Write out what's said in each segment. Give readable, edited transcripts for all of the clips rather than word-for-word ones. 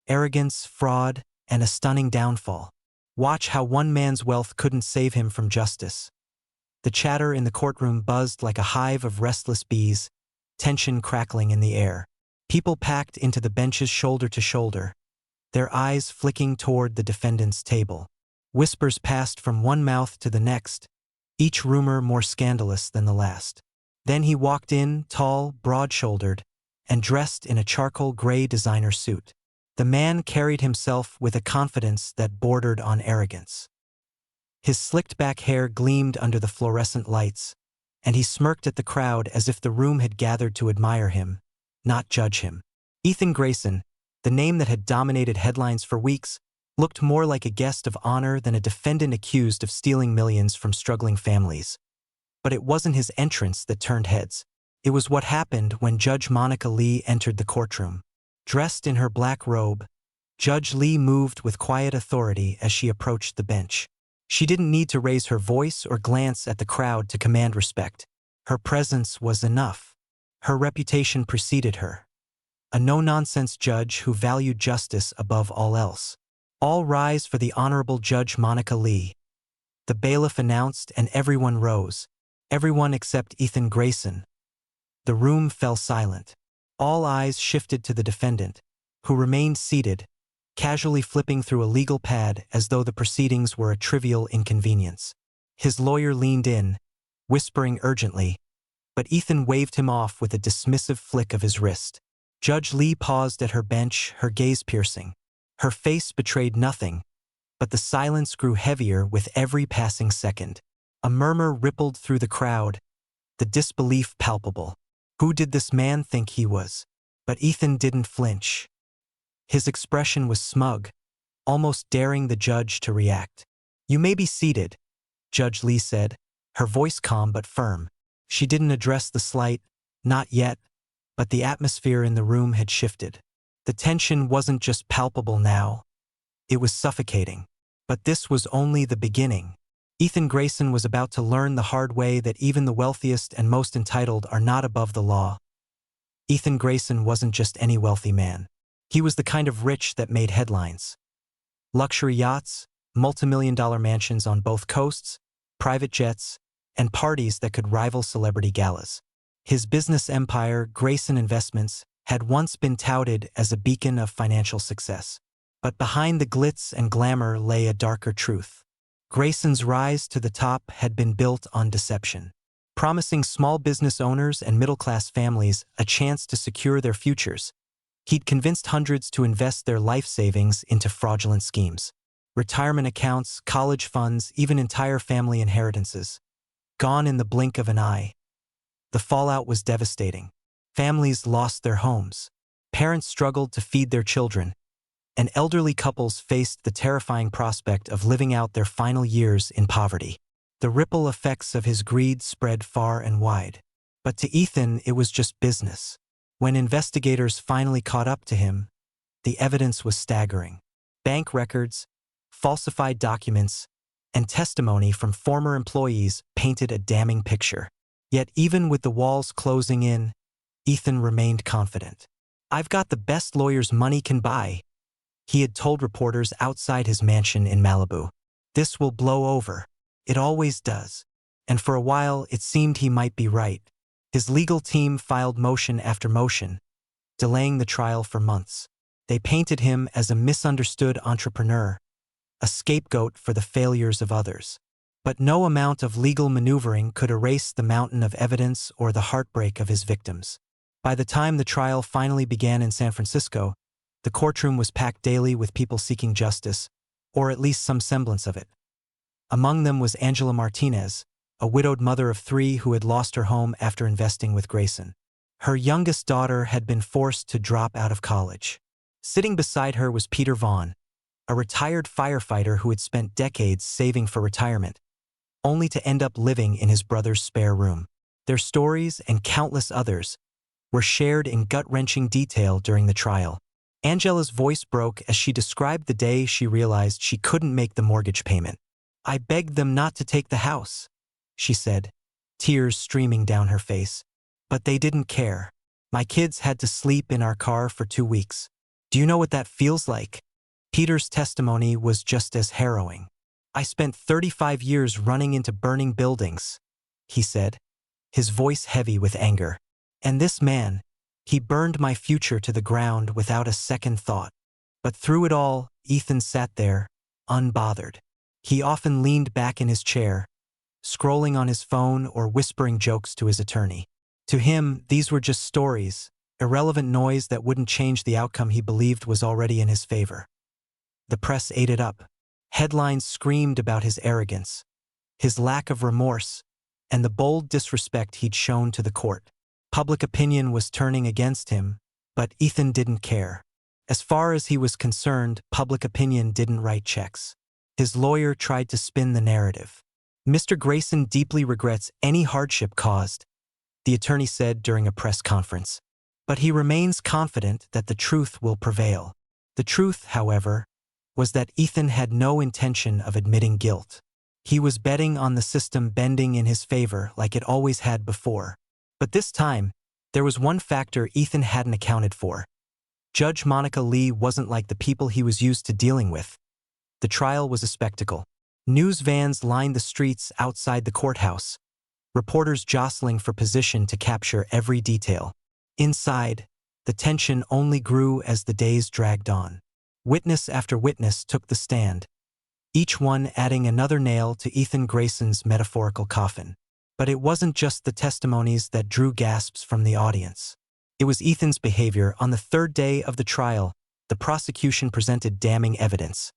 arrogance, fraud, and a stunning downfall. Watch how one man's wealth couldn't save him from justice. The chatter in the courtroom buzzed like a hive of restless bees, tension crackling in the air. People packed into the benches shoulder to shoulder, their eyes flicking toward the defendant's table. Whispers passed from one mouth to the next, each rumor more scandalous than the last. Then he walked in, tall, broad-shouldered, and dressed in a charcoal gray designer suit. The man carried himself with a confidence that bordered on arrogance. His slicked-back hair gleamed under the fluorescent lights, and he smirked at the crowd as if the room had gathered to admire him, not judge him. Ethan Grayson, the name that had dominated headlines for weeks, looked more like a guest of honor than a defendant accused of stealing millions from struggling families. But it wasn't his entrance that turned heads. It was what happened when Judge Monica Lee entered the courtroom. Dressed in her black robe, Judge Lee moved with quiet authority as she approached the bench. She didn't need to raise her voice or glance at the crowd to command respect. Her presence was enough. Her reputation preceded her. A no-nonsense judge who valued justice above all else. All rise for the Honorable Judge Monica Lee. The bailiff announced, and everyone rose. Everyone except Ethan Grayson. The room fell silent. All eyes shifted to the defendant, who remained seated, casually flipping through a legal pad as though the proceedings were a trivial inconvenience. His lawyer leaned in, whispering urgently, but Ethan waved him off with a dismissive flick of his wrist. Judge Lee paused at her bench, her gaze piercing. Her face betrayed nothing, but the silence grew heavier with every passing second. A murmur rippled through the crowd, the disbelief palpable. Who did this man think he was? But Ethan didn't flinch. His expression was smug, almost daring the judge to react. "You may be seated," Judge Lee said, her voice calm but firm. She didn't address the slight, "not yet," but the atmosphere in the room had shifted. The tension wasn't just palpable now. It was suffocating. But this was only the beginning. Ethan Grayson was about to learn the hard way that even the wealthiest and most entitled are not above the law. Ethan Grayson wasn't just any wealthy man. He was the kind of rich that made headlines. Luxury yachts, multimillion-dollar mansions on both coasts, private jets, and parties that could rival celebrity galas. His business empire, Grayson Investments, had once been touted as a beacon of financial success. But behind the glitz and glamour lay a darker truth. Grayson's rise to the top had been built on deception, promising small business owners and middle-class families a chance to secure their futures. He'd convinced hundreds to invest their life savings into fraudulent schemes. Retirement accounts, college funds, even entire family inheritances. Gone in the blink of an eye. The fallout was devastating. Families lost their homes. Parents struggled to feed their children, and elderly couples faced the terrifying prospect of living out their final years in poverty. The ripple effects of his greed spread far and wide. But to Ethan, it was just business. When investigators finally caught up to him, the evidence was staggering. Bank records, falsified documents, and testimony from former employees painted a damning picture. Yet even with the walls closing in, Ethan remained confident. "I've got the best lawyers money can buy," he had told reporters outside his mansion in Malibu. "This will blow over. It always does." And for a while, it seemed he might be right. His legal team filed motion after motion, delaying the trial for months. They painted him as a misunderstood entrepreneur, a scapegoat for the failures of others. But no amount of legal maneuvering could erase the mountain of evidence or the heartbreak of his victims. By the time the trial finally began in San Francisco, the courtroom was packed daily with people seeking justice, or at least some semblance of it. Among them was Angela Martinez, a widowed mother of 3 who had lost her home after investing with Grayson. Her youngest daughter had been forced to drop out of college. Sitting beside her was Peter Vaughn, a retired firefighter who had spent decades saving for retirement, only to end up living in his brother's spare room. Their stories, and countless others, were shared in gut-wrenching detail during the trial. Angela's voice broke as she described the day she realized she couldn't make the mortgage payment. "I begged them not to take the house," she said, tears streaming down her face. "But they didn't care. My kids had to sleep in our car for 2 weeks. Do you know what that feels like? Peter's testimony was just as harrowing. I spent 35 years running into burning buildings, he said, his voice heavy with anger. And this man, he burned my future to the ground without a second thought. But through it all, Ethan sat there, unbothered. He often leaned back in his chair, scrolling on his phone or whispering jokes to his attorney. To him, these were just stories, irrelevant noise that wouldn't change the outcome he believed was already in his favor. The press ate it up. Headlines screamed about his arrogance, his lack of remorse, and the bold disrespect he'd shown to the court. Public opinion was turning against him, but Ethan didn't care. As far as he was concerned, public opinion didn't write checks. His lawyer tried to spin the narrative. Mr. Grayson deeply regrets any hardship caused, the attorney said during a press conference. But he remains confident that the truth will prevail. The truth, however, was that Ethan had no intention of admitting guilt. He was betting on the system bending in his favor like it always had before. But this time, there was one factor Ethan hadn't accounted for. Judge Monica Lee wasn't like the people he was used to dealing with. The trial was a spectacle. News vans lined the streets outside the courthouse, reporters jostling for position to capture every detail. Inside, the tension only grew as the days dragged on. Witness after witness took the stand, each one adding another nail to Ethan Grayson's metaphorical coffin. But it wasn't just the testimonies that drew gasps from the audience. It was Ethan's behavior. On the third day of the trial, the prosecution presented damning evidence.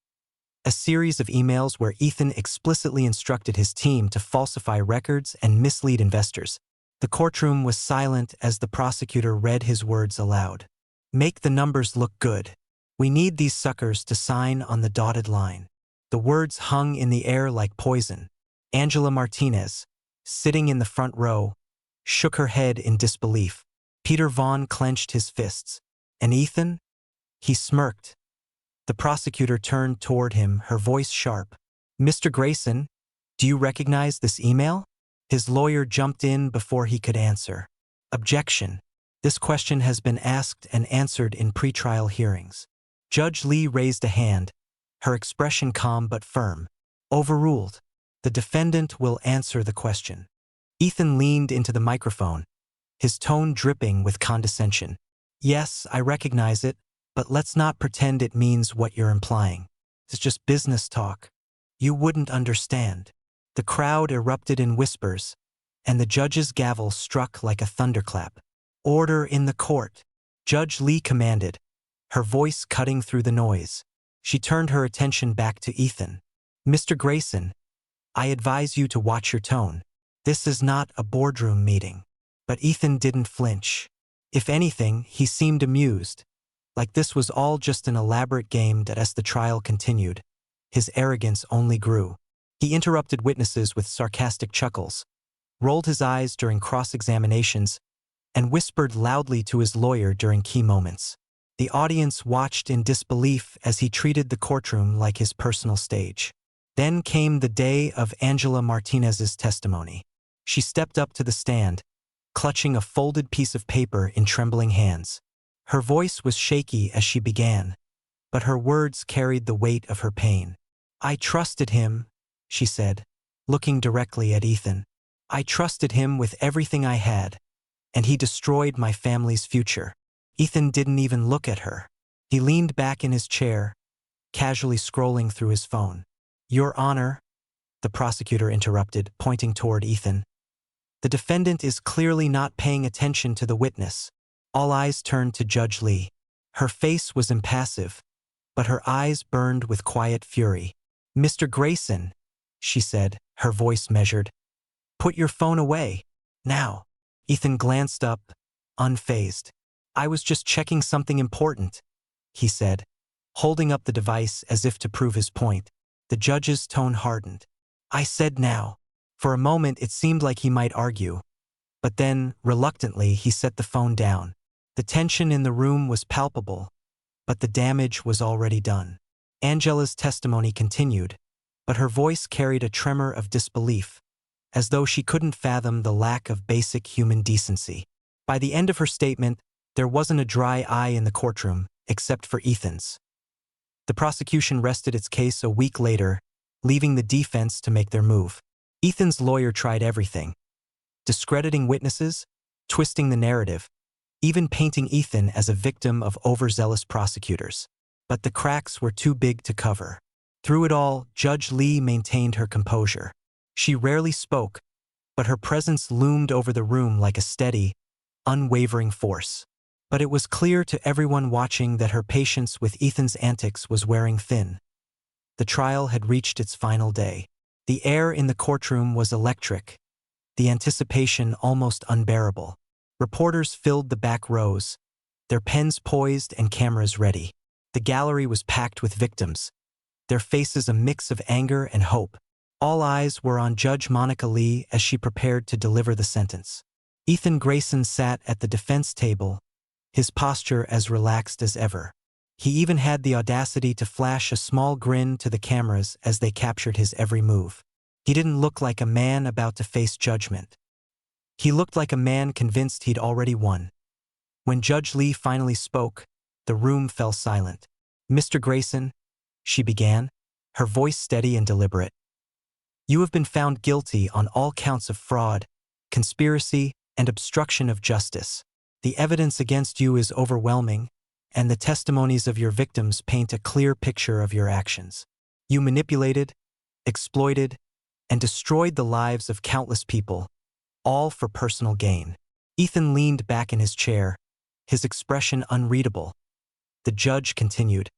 A series of emails where Ethan explicitly instructed his team to falsify records and mislead investors. The courtroom was silent as the prosecutor read his words aloud. "Make the numbers look good. We need these suckers to sign on the dotted line." The words hung in the air like poison. Angela Martinez, sitting in the front row, shook her head in disbelief. Peter Vaughn clenched his fists. And Ethan? He smirked. The prosecutor turned toward him, her voice sharp. "Mr. Grayson, do you recognize this email?" His lawyer jumped in before he could answer. "Objection. This question has been asked and answered in pretrial hearings." Judge Lee raised a hand, her expression calm but firm. "Overruled. The defendant will answer the question." Ethan leaned into the microphone, his tone dripping with condescension. "Yes, I recognize it, but let's not pretend it means what you're implying. It's just business talk. You wouldn't understand." The crowd erupted in whispers, and the judge's gavel struck like a thunderclap. "Order in the court," Judge Lee commanded, her voice cutting through the noise. She turned her attention back to Ethan. "Mr. Grayson, I advise you to watch your tone. This is not a boardroom meeting." But Ethan didn't flinch. If anything, he seemed amused, like this was all just an elaborate game. That as the trial continued, his arrogance only grew. He interrupted witnesses with sarcastic chuckles, rolled his eyes during cross-examinations, and whispered loudly to his lawyer during key moments. The audience watched in disbelief as he treated the courtroom like his personal stage. Then came the day of Angela Martinez's testimony. She stepped up to the stand, clutching a folded piece of paper in trembling hands. Her voice was shaky as she began, but her words carried the weight of her pain. "I trusted him," she said, looking directly at Ethan. "I trusted him with everything I had, and he destroyed my family's future." Ethan didn't even look at her. He leaned back in his chair, casually scrolling through his phone. "Your Honor," the prosecutor interrupted, pointing toward Ethan. "The defendant is clearly not paying attention to the witness." All eyes turned to Judge Lee. Her face was impassive, but her eyes burned with quiet fury. "Mr. Grayson," she said, her voice measured, "put your phone away. Now." Ethan glanced up, unfazed. "I was just checking something important," he said, holding up the device as if to prove his point. The judge's tone hardened. "I said now." For a moment it seemed like he might argue, but then, reluctantly, he set the phone down. The tension in the room was palpable, but the damage was already done. Angela's testimony continued, but her voice carried a tremor of disbelief, as though she couldn't fathom the lack of basic human decency. By the end of her statement, there wasn't a dry eye in the courtroom. except for Ethan's. The prosecution rested its case a week later, leaving the defense to make their move. Ethan's lawyer tried everything: discrediting witnesses, twisting the narrative, even painting Ethan as a victim of overzealous prosecutors. But the cracks were too big to cover. Through it all, Judge Lee maintained her composure. She rarely spoke, but her presence loomed over the room like a steady, unwavering force. But it was clear to everyone watching that her patience with Ethan's antics was wearing thin. The trial had reached its final day. The air in the courtroom was electric, the anticipation almost unbearable. Reporters filled the back rows, their pens poised and cameras ready. The gallery was packed with victims, their faces a mix of anger and hope. All eyes were on Judge Monica Lee as she prepared to deliver the sentence. Ethan Grayson sat at the defense table, his posture as relaxed as ever. He even had the audacity to flash a small grin to the cameras as they captured his every move. He didn't look like a man about to face judgment. He looked like a man convinced he'd already won. When Judge Lee finally spoke, the room fell silent. "Mr. Grayson," she began, her voice steady and deliberate, "you have been found guilty on all counts of fraud, conspiracy, and obstruction of justice. The evidence against you is overwhelming, and the testimonies of your victims paint a clear picture of your actions. You manipulated, exploited, and destroyed the lives of countless people, all for personal gain." Ethan leaned back in his chair, his expression unreadable. The judge continued,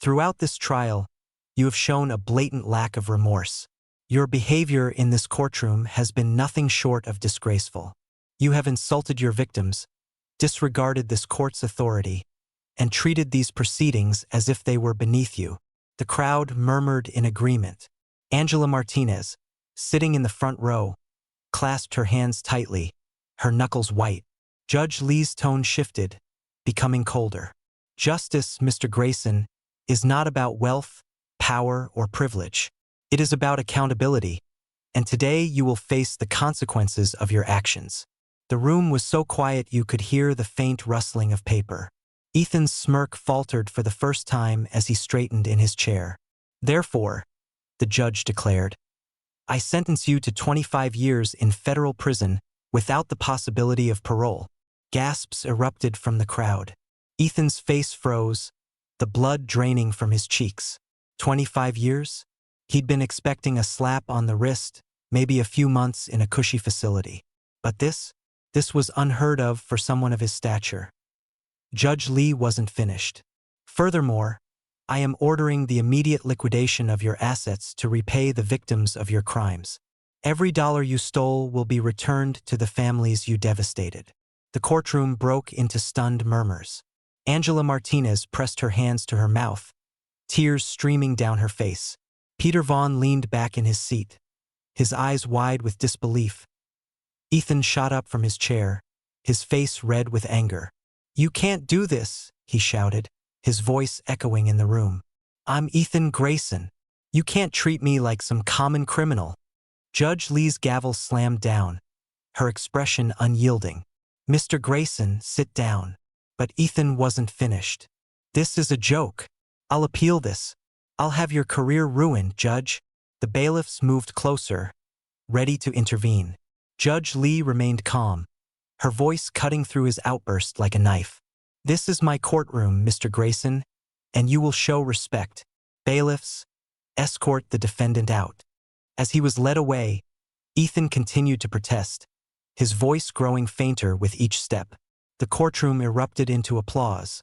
"Throughout this trial, you have shown a blatant lack of remorse. Your behavior in this courtroom has been nothing short of disgraceful. You have insulted your victims, disregarded this court's authority, and treated these proceedings as if they were beneath you." The crowd murmured in agreement. Angela Martinez, sitting in the front row, clasped her hands tightly, her knuckles white. Judge Lee's tone shifted, becoming colder. "Justice, Mr. Grayson, is not about wealth, power, or privilege. It is about accountability, and today you will face the consequences of your actions." The room was so quiet you could hear the faint rustling of paper. Ethan's smirk faltered for the first time as he straightened in his chair. "Therefore," the judge declared, "I sentence you to 25 years in federal prison without the possibility of parole." Gasps erupted from the crowd. Ethan's face froze, the blood draining from his cheeks. 25 years? He'd been expecting a slap on the wrist, maybe a few months in a cushy facility. But this was unheard of for someone of his stature. Judge Lee wasn't finished. "Furthermore, I am ordering the immediate liquidation of your assets to repay the victims of your crimes. Every dollar you stole will be returned to the families you devastated." The courtroom broke into stunned murmurs. Angela Martinez pressed her hands to her mouth, tears streaming down her face. Peter Vaughn leaned back in his seat, his eyes wide with disbelief. Ethan shot up from his chair, his face red with anger. "You can't do this," he shouted, his voice echoing in the room. "I'm Ethan Grayson. You can't treat me like some common criminal." Judge Lee's gavel slammed down, her expression unyielding. "Mr. Grayson, sit down." But Ethan wasn't finished. "This is a joke. I'll appeal this. I'll have your career ruined, Judge." The bailiffs moved closer, ready to intervene. Judge Lee remained calm, her voice cutting through his outburst like a knife. "This is my courtroom, Mr. Grayson, and you will show respect. Bailiffs, escort the defendant out." As he was led away, Ethan continued to protest, his voice growing fainter with each step. The courtroom erupted into applause,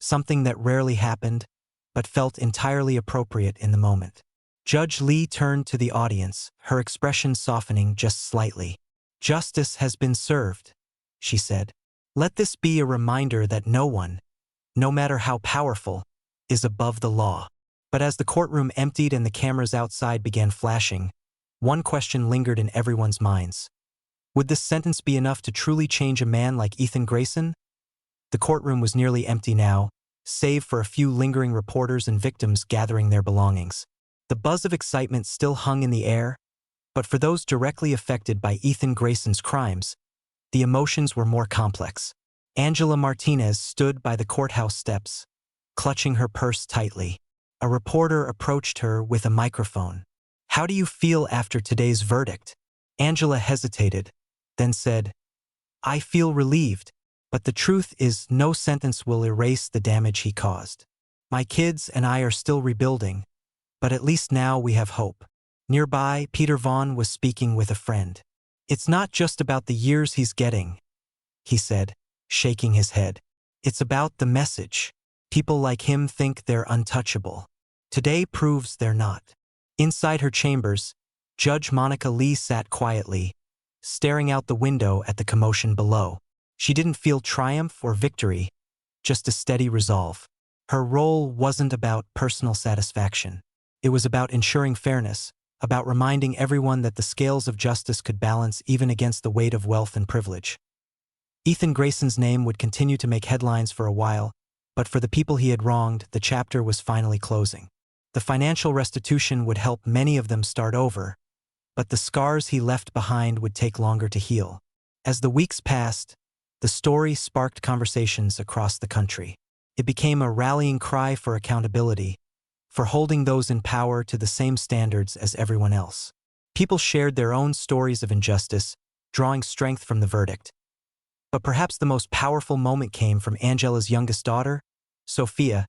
something that rarely happened, but felt entirely appropriate in the moment. Judge Lee turned to the audience, her expression softening just slightly. "Justice has been served," she said. "Let this be a reminder that no one, no matter how powerful, is above the law." But as the courtroom emptied and the cameras outside began flashing, one question lingered in everyone's minds. Would this sentence be enough to truly change a man like Ethan Grayson? The courtroom was nearly empty now, save for a few lingering reporters and victims gathering their belongings. The buzz of excitement still hung in the air, but for those directly affected by Ethan Grayson's crimes, the emotions were more complex. Angela Martinez stood by the courthouse steps, clutching her purse tightly. A reporter approached her with a microphone. "How do you feel after today's verdict?" Angela hesitated, then said, "I feel relieved, but the truth is no sentence will erase the damage he caused. My kids and I are still rebuilding, but at least now we have hope." Nearby, Peter Vaughn was speaking with a friend. "It's not just about the years he's getting," he said, shaking his head. "It's about the message. People like him think they're untouchable. Today proves they're not." Inside her chambers, Judge Monica Lee sat quietly, staring out the window at the commotion below. She didn't feel triumph or victory, just a steady resolve. Her role wasn't about personal satisfaction. It was about ensuring fairness, about reminding everyone that the scales of justice could balance even against the weight of wealth and privilege. Ethan Grayson's name would continue to make headlines for a while, but for the people he had wronged, the chapter was finally closing. The financial restitution would help many of them start over, but the scars he left behind would take longer to heal. As the weeks passed, the story sparked conversations across the country. It became a rallying cry for accountability, for holding those in power to the same standards as everyone else. People shared their own stories of injustice, drawing strength from the verdict. But perhaps the most powerful moment came from Angela's youngest daughter, Sophia,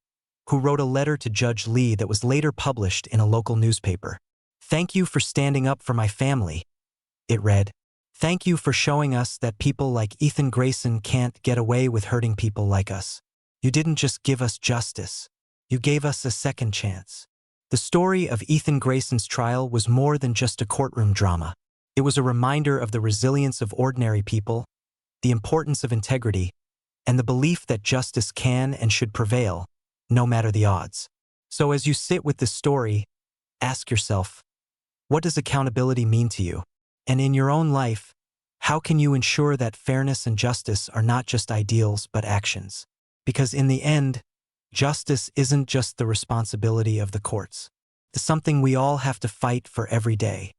who wrote a letter to Judge Lee that was later published in a local newspaper. "Thank you for standing up for my family," it read. "Thank you for showing us that people like Ethan Grayson can't get away with hurting people like us. You didn't just give us justice. You gave us a second chance." The story of Ethan Grayson's trial was more than just a courtroom drama. It was a reminder of the resilience of ordinary people, the importance of integrity, and the belief that justice can and should prevail, no matter the odds. So as you sit with this story, ask yourself, what does accountability mean to you? And in your own life, how can you ensure that fairness and justice are not just ideals but actions? Because in the end, justice isn't just the responsibility of the courts. It's something we all have to fight for every day.